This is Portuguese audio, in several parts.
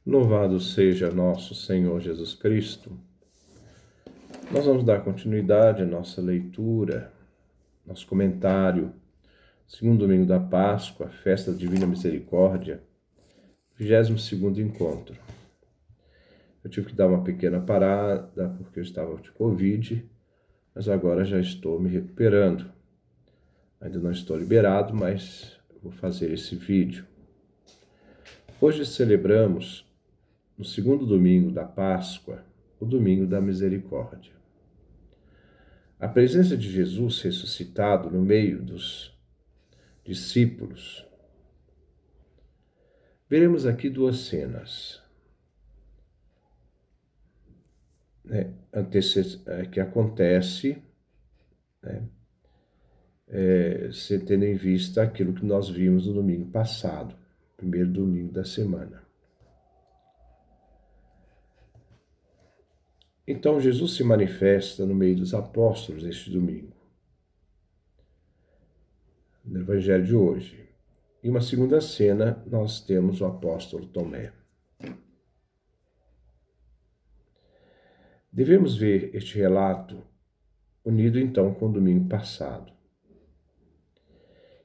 Louvado seja nosso Senhor Jesus Cristo. Nós vamos dar continuidade à nossa leitura, nosso comentário, segundo domingo da Páscoa, festa da Divina Misericórdia, 22º encontro. Eu tive que dar uma pequena parada porque eu estava de Covid, mas agora já estou me recuperando. Ainda não estou liberado, mas vou fazer esse vídeo. Hoje celebramos, no segundo domingo da Páscoa, o domingo da Misericórdia. A presença de Jesus ressuscitado no meio dos discípulos. Veremos aqui duas cenas que acontece, tendo em vista aquilo que nós vimos no domingo passado, primeiro domingo da semana. Então Jesus se manifesta no meio dos apóstolos este domingo, no Evangelho de hoje. Em uma segunda cena, nós temos o apóstolo Tomé. Devemos ver este relato unido então com o domingo passado.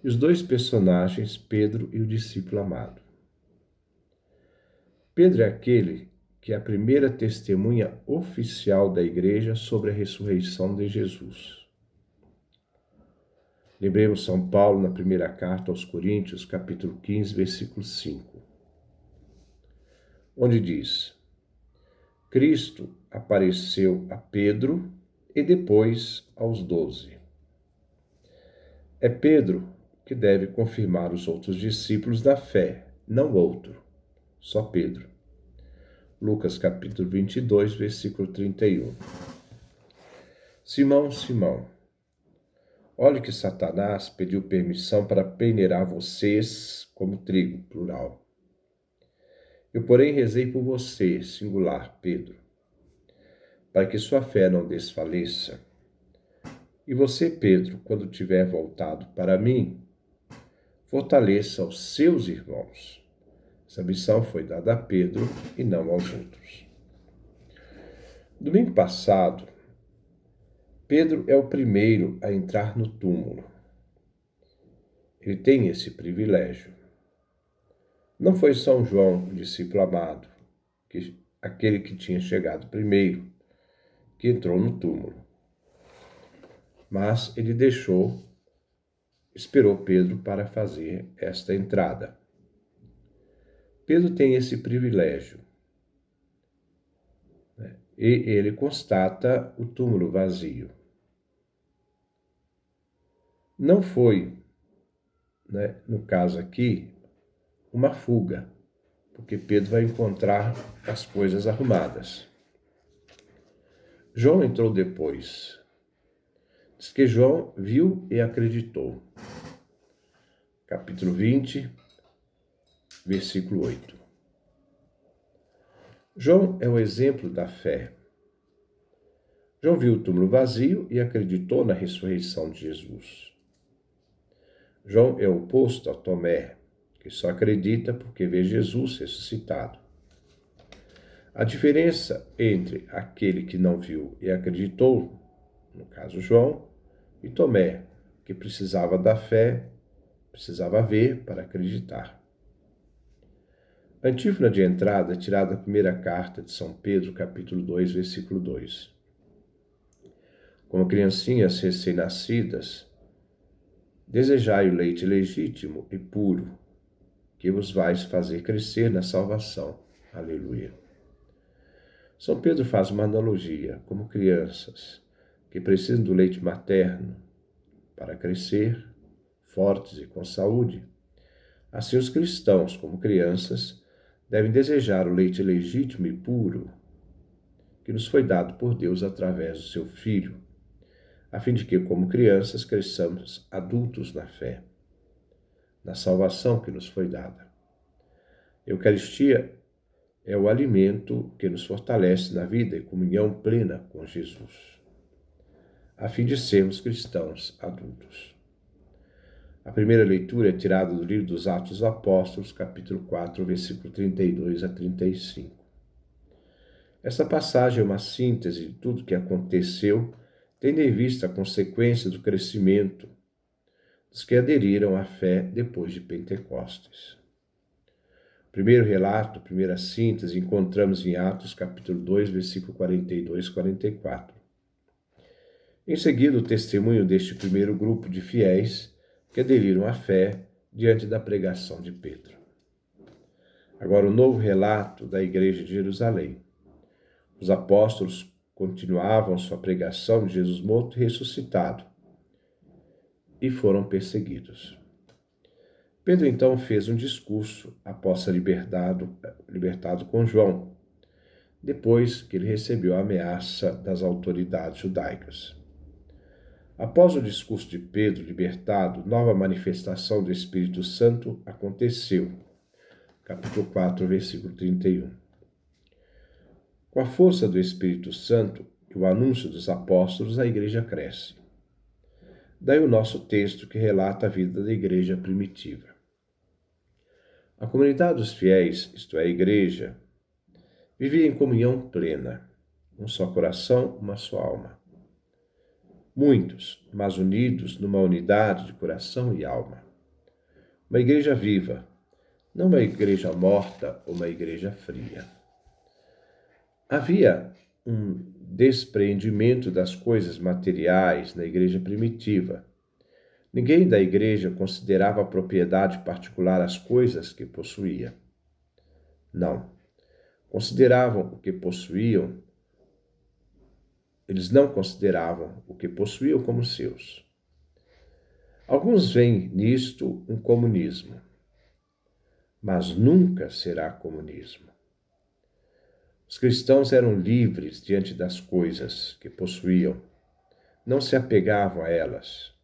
E os dois personagens, Pedro e o discípulo amado. Pedro é aquele que é a primeira testemunha oficial da igreja sobre a ressurreição de Jesus. Lembremos São Paulo na primeira carta aos Coríntios, capítulo 15, versículo 5, onde diz: Cristo apareceu a Pedro e depois aos 12. É Pedro que deve confirmar os outros discípulos da fé, não outro, só Pedro. Lucas capítulo 22, versículo 31. Simão, Simão, olhe que Satanás pediu permissão para peneirar vocês como trigo, plural. Eu, porém, rezei por você, singular, Pedro, para que sua fé não desfaleça. E você, Pedro, quando tiver voltado para mim, fortaleça os seus irmãos. Essa missão foi dada a Pedro e não aos outros. Domingo passado, Pedro é o primeiro a entrar no túmulo. Ele tem esse privilégio. Não foi São João, o discípulo amado, aquele que tinha chegado primeiro, que entrou no túmulo. Mas ele esperou Pedro para fazer esta entrada. Pedro tem esse privilégio. E ele constata o túmulo vazio. Não foi, no caso aqui, uma fuga, porque Pedro vai encontrar as coisas arrumadas. João entrou depois. Diz que João viu e acreditou. Capítulo 20, versículo 8. João é o exemplo da fé. João viu o túmulo vazio e acreditou na ressurreição de Jesus. João é oposto a Tomé, que só acredita porque vê Jesus ressuscitado. A diferença entre aquele que não viu e acreditou, no caso João, e Tomé, que precisava da fé, precisava ver para acreditar. A antífona de entrada é tirada da primeira carta de São Pedro, capítulo 2, versículo 2. Como criancinhas recém-nascidas, desejai o leite legítimo e puro, que vos vais fazer crescer na salvação. Aleluia. São Pedro faz uma analogia, como crianças que precisam do leite materno para crescer, fortes e com saúde. Assim os cristãos, como crianças, devem desejar o leite legítimo e puro, que nos foi dado por Deus através do seu Filho, a fim de que, como crianças, cresçamos adultos na fé, na salvação que nos foi dada. A Eucaristia é o alimento que nos fortalece na vida e comunhão plena com Jesus, a fim de sermos cristãos adultos. A primeira leitura é tirada do livro dos Atos dos Apóstolos, capítulo 4, versículo 32 a 35. Essa passagem é uma síntese de tudo o que aconteceu, tendo em vista a consequência do crescimento dos que aderiram à fé depois de Pentecostes. O primeiro relato, a primeira síntese, encontramos em Atos, capítulo 2, versículo 42 e 44. Em seguida, o testemunho deste primeiro grupo de fiéis que aderiram à fé diante da pregação de Pedro. Agora, o novo relato da igreja de Jerusalém. Os apóstolos continuavam sua pregação de Jesus morto e ressuscitado e foram perseguidos. Pedro então fez um discurso após ser libertado com João, depois que ele recebeu a ameaça das autoridades judaicas. Após o discurso de Pedro libertado, nova manifestação do Espírito Santo aconteceu. Capítulo 4, versículo 31. Com a força do Espírito Santo e o anúncio dos apóstolos, a igreja cresce. Daí o nosso texto que relata a vida da igreja primitiva. A comunidade dos fiéis, isto é, a igreja, vivia em comunhão plena, um só coração, uma só alma. Muitos, mas unidos numa unidade de coração e alma. Uma igreja viva, não uma igreja morta ou uma igreja fria. Havia um despreendimento das coisas materiais na igreja primitiva. Ninguém da igreja considerava a propriedade particular as coisas que possuía. Não. Consideravam o que possuíam. Eles não consideravam o que possuíam como seus. Alguns veem nisto um comunismo, mas nunca será comunismo. Os cristãos eram livres diante das coisas que possuíam, não se apegavam a elas.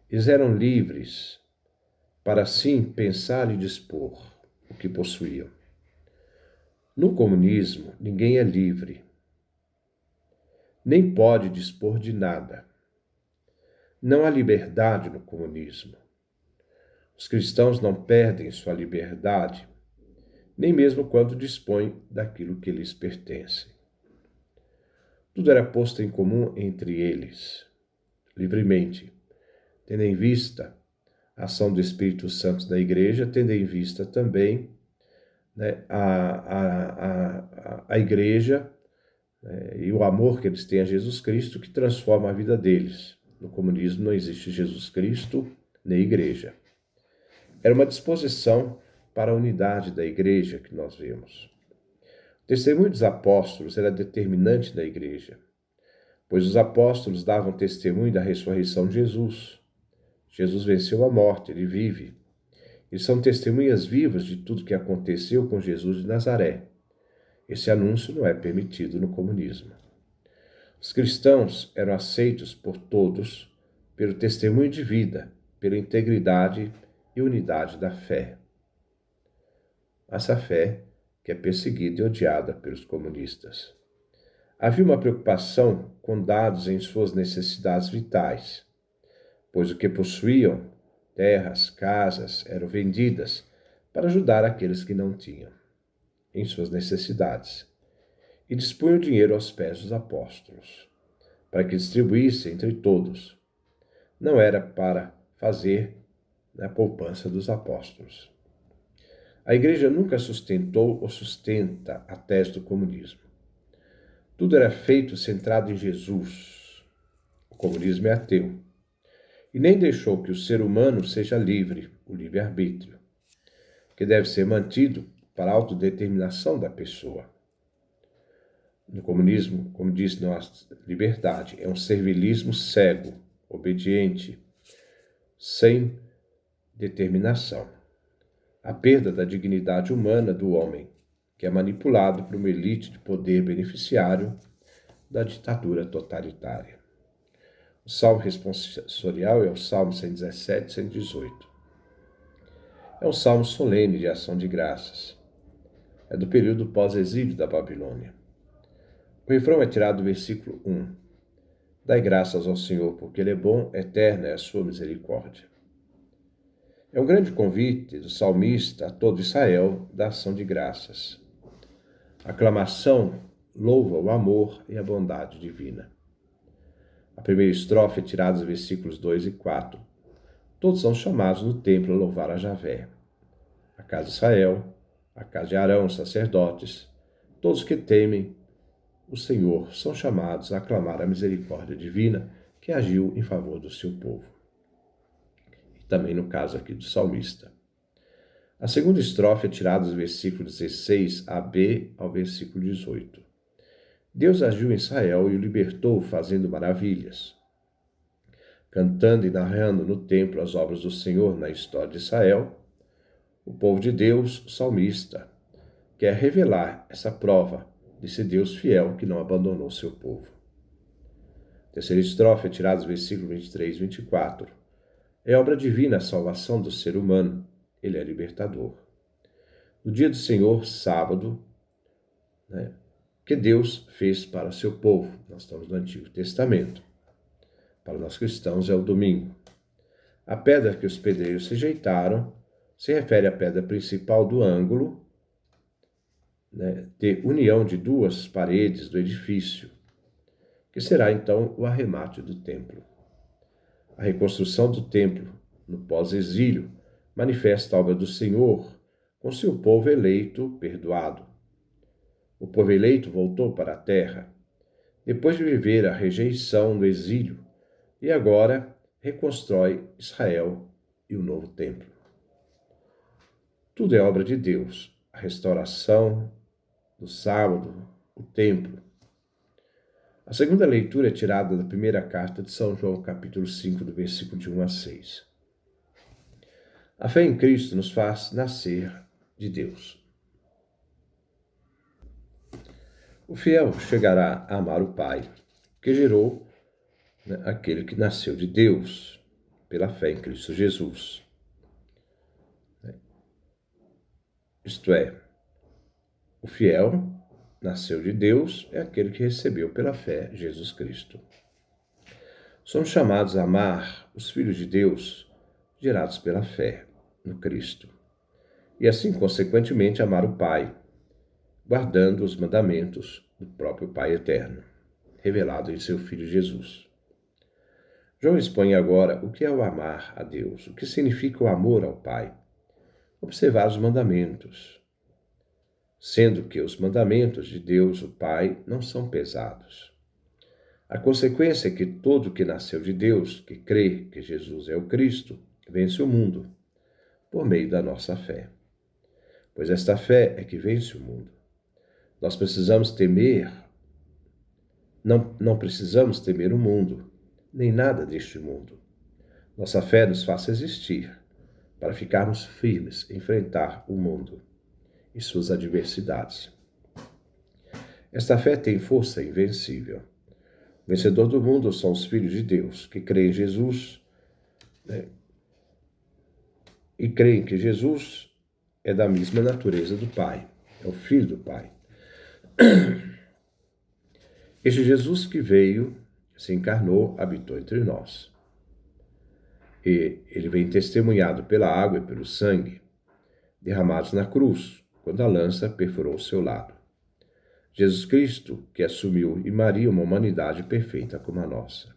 Eles eram livres para assim pensar e dispor o que possuíam. No comunismo, ninguém é livre, nem pode dispor de nada. Não há liberdade no comunismo. Os cristãos não perdem sua liberdade, nem mesmo quando dispõem daquilo que lhes pertence. Tudo era posto em comum entre eles, livremente, tendo em vista a ação do Espírito Santo na igreja, tendo em vista também a igreja e o amor que eles têm a Jesus Cristo, que transforma a vida deles. No comunismo não existe Jesus Cristo nem igreja. Era uma disposição para a unidade da igreja que nós vemos. O testemunho dos apóstolos era determinante na igreja, pois os apóstolos davam testemunho da ressurreição de Jesus. Jesus venceu a morte, ele vive. Eles são testemunhas vivas de tudo que aconteceu com Jesus de Nazaré. Esse anúncio não é permitido no comunismo. Os cristãos eram aceitos por todos pelo testemunho de vida, pela integridade e unidade da fé. Essa fé que é perseguida e odiada pelos comunistas. Havia uma preocupação com dados em suas necessidades vitais, pois o que possuíam, terras, casas, eram vendidas para ajudar aqueles que não tinham, em suas necessidades, e dispunham o dinheiro aos pés dos apóstolos, para que distribuíssem entre todos. Não era para fazer a poupança dos apóstolos. A igreja nunca sustentou ou sustenta a tese do comunismo. Tudo era feito centrado em Jesus. O comunismo é ateu. E nem deixou que o ser humano seja livre, o livre-arbítrio, que deve ser mantido para a autodeterminação da pessoa. No comunismo, como disse, não há liberdade, é um servilismo cego, obediente, sem determinação. A perda da dignidade humana do homem, que é manipulado por uma elite de poder beneficiário da ditadura totalitária. O salmo responsorial é o Salmo 117 e 118. É um salmo solene de ação de graças. É do período pós-exílio da Babilônia. O refrão é tirado do versículo 1. Dai graças ao Senhor, porque Ele é bom, eterna é a sua misericórdia. É um grande convite do salmista a todo Israel da ação de graças. A aclamação louva o amor e a bondade divina. A primeira estrofe é tirada dos versículos 2 e 4. Todos são chamados no templo a louvar a Javé. A casa de Israel, a casa de Arão, os sacerdotes, todos que temem o Senhor são chamados a aclamar a misericórdia divina que agiu em favor do seu povo. E também no caso aqui do salmista. A segunda estrofe é tirada dos versículos 16b ao versículo 18. Deus agiu em Israel e o libertou, fazendo maravilhas. Cantando e narrando no templo as obras do Senhor na história de Israel, o povo de Deus, o salmista, quer revelar essa prova desse Deus fiel que não abandonou seu povo. A terceira estrofe é tirada dos versículos 23 e 24. É obra divina a salvação do ser humano. Ele é libertador. No dia do Senhor, sábado, que Deus fez para seu povo. Nós estamos no Antigo Testamento. Para nós cristãos é o domingo. A pedra que os pedreiros rejeitaram se refere à pedra principal do ângulo, de união de duas paredes do edifício, que será então o arremate do templo. A reconstrução do templo no pós-exílio manifesta a obra do Senhor com seu povo eleito perdoado. O povo eleito voltou para a terra, depois de viver a rejeição do exílio, e agora reconstrói Israel e o novo templo. Tudo é obra de Deus, a restauração do sábado, o templo. A segunda leitura é tirada da primeira carta de São João, capítulo 5, do versículo de 1 a 6. A fé em Cristo nos faz nascer de Deus. O fiel chegará a amar o Pai, que gerou aquele que nasceu de Deus, pela fé em Cristo Jesus. Isto é, o fiel nasceu de Deus é aquele que recebeu pela fé Jesus Cristo. Somos chamados a amar os filhos de Deus gerados pela fé no Cristo. E assim, consequentemente, amar o Pai, guardando os mandamentos do próprio Pai eterno, revelado em seu Filho Jesus. João expõe agora o que é o amar a Deus, o que significa o amor ao Pai. Observar os mandamentos, sendo que os mandamentos de Deus, o Pai, não são pesados. A consequência é que todo que nasceu de Deus, que crê que Jesus é o Cristo, vence o mundo, por meio da nossa fé. Pois esta fé é que vence o mundo. Nós precisamos temer, não precisamos temer o mundo, nem nada deste mundo. Nossa fé nos faz resistir, para ficarmos firmes, enfrentar o mundo e suas adversidades. Esta fé tem força invencível. O vencedor do mundo são os filhos de Deus, que creem em Jesus, e creem que Jesus é da mesma natureza do Pai, é o Filho do Pai. Este Jesus que veio, se encarnou, habitou entre nós. E ele vem testemunhado pela água e pelo sangue, derramados na cruz, quando a lança perfurou o seu lado. Jesus Cristo, que assumiu em Maria uma humanidade perfeita como a nossa.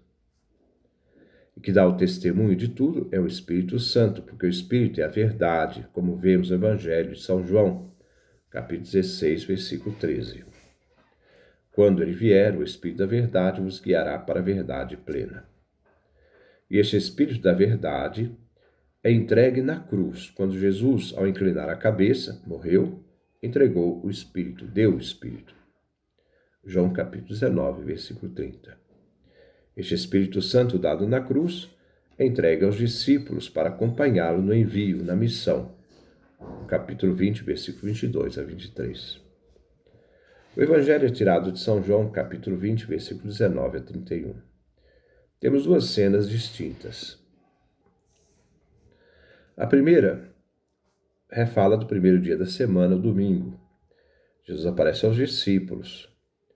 E que dá o testemunho de tudo é o Espírito Santo, porque o Espírito é a verdade, como vemos no Evangelho de São João, capítulo 16, versículo 13. Quando ele vier, o Espírito da verdade vos guiará para a verdade plena. E este Espírito da verdade é entregue na cruz, quando Jesus, ao inclinar a cabeça, morreu, entregou o Espírito, deu o Espírito. João capítulo 19, versículo 30. Este Espírito Santo dado na cruz é entregue aos discípulos para acompanhá-lo no envio, na missão. Capítulo 20, versículo 22 a 23. O Evangelho é tirado de São João, capítulo 20, versículo 19 a 31. Temos duas cenas distintas. A primeira refala do primeiro dia da semana, o domingo. Jesus aparece aos discípulos,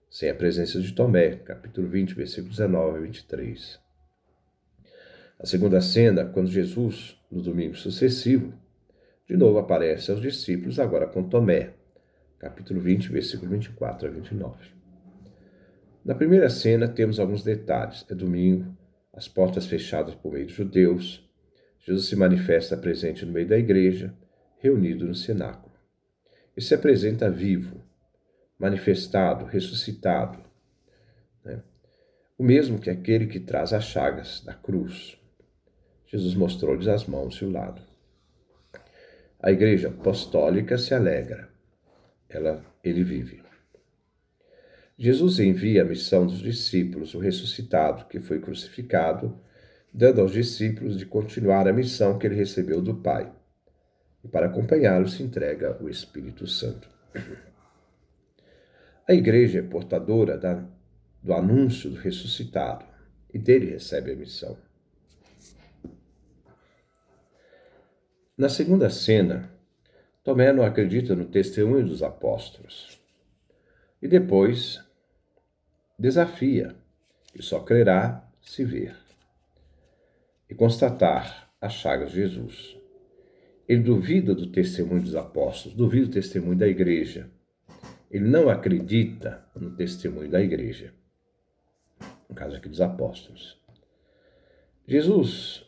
sem a presença de Tomé, capítulo 20, versículo 19 a 23. A segunda cena, quando Jesus no domingo sucessivo, de novo aparece aos discípulos, agora com Tomé, capítulo 20, versículo 24 a 29. Na primeira cena temos alguns detalhes. É domingo, as portas fechadas por meio dos judeus. Jesus se manifesta presente no meio da igreja, reunido no cenáculo. E se apresenta vivo, manifestado, ressuscitado, né? O mesmo que aquele que traz as chagas da cruz. Jesus mostrou-lhes as mãos e o lado. A igreja apostólica se alegra. Ele vive. Jesus envia a missão dos discípulos, o ressuscitado, que foi crucificado, dando aos discípulos de continuar a missão que ele recebeu do Pai. E para acompanhá-lo se entrega o Espírito Santo. A igreja é portadora do anúncio do ressuscitado e dele recebe a missão. Na segunda cena, Tomé não acredita no testemunho dos apóstolos e depois desafia que só crerá se ver e constatar as chagas de Jesus. Ele duvida do testemunho dos apóstolos, duvida do testemunho da igreja. Ele não acredita no testemunho da igreja, no caso aqui dos apóstolos. Jesus,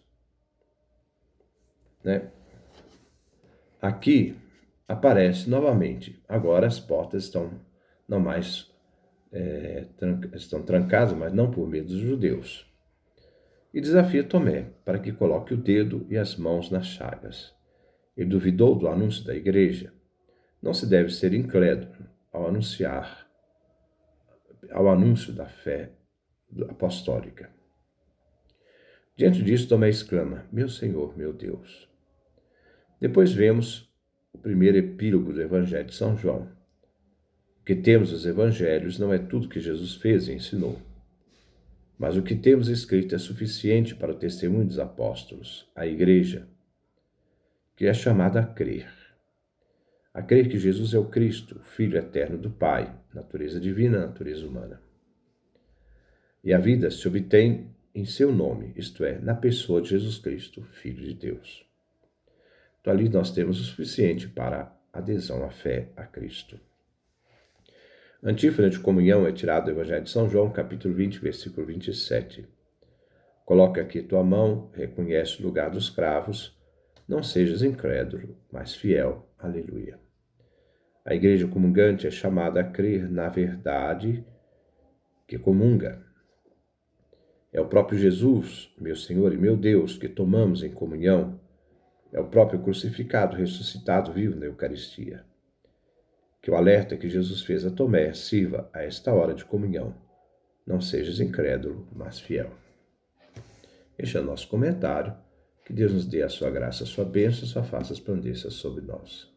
aqui aparece novamente. Agora as portas estão não mais estão trancadas, mas não por medo dos judeus. E desafia Tomé para que coloque o dedo e as mãos nas chagas. Ele duvidou do anúncio da igreja. Não se deve ser incrédulo ao anúncio da fé apostólica. Diante disso, Tomé exclama: meu Senhor, meu Deus. Depois vemos o primeiro epílogo do Evangelho de São João. O que temos nos Evangelhos não é tudo que Jesus fez e ensinou. Mas o que temos escrito é suficiente para o testemunho dos apóstolos, a igreja, que é chamada a crer. A crer que Jesus é o Cristo, o Filho eterno do Pai, natureza divina, natureza humana. E a vida se obtém em seu nome, isto é, na pessoa de Jesus Cristo, Filho de Deus. Então ali nós temos o suficiente para a adesão à fé a Cristo. A antífona de comunhão é tirada do Evangelho de São João, capítulo 20, versículo 27. Coloca aqui tua mão, reconhece o lugar dos cravos, não sejas incrédulo, mas fiel. Aleluia. A igreja comungante é chamada a crer na verdade que comunga. É o próprio Jesus, meu Senhor e meu Deus, que tomamos em comunhão. É o próprio crucificado, ressuscitado, vivo na Eucaristia. Que o alerta que Jesus fez a Tomé sirva a esta hora de comunhão. Não sejas incrédulo, mas fiel. Este é o nosso comentário. Que Deus nos dê a sua graça, a sua bênção, a sua face resplandeça sobre nós.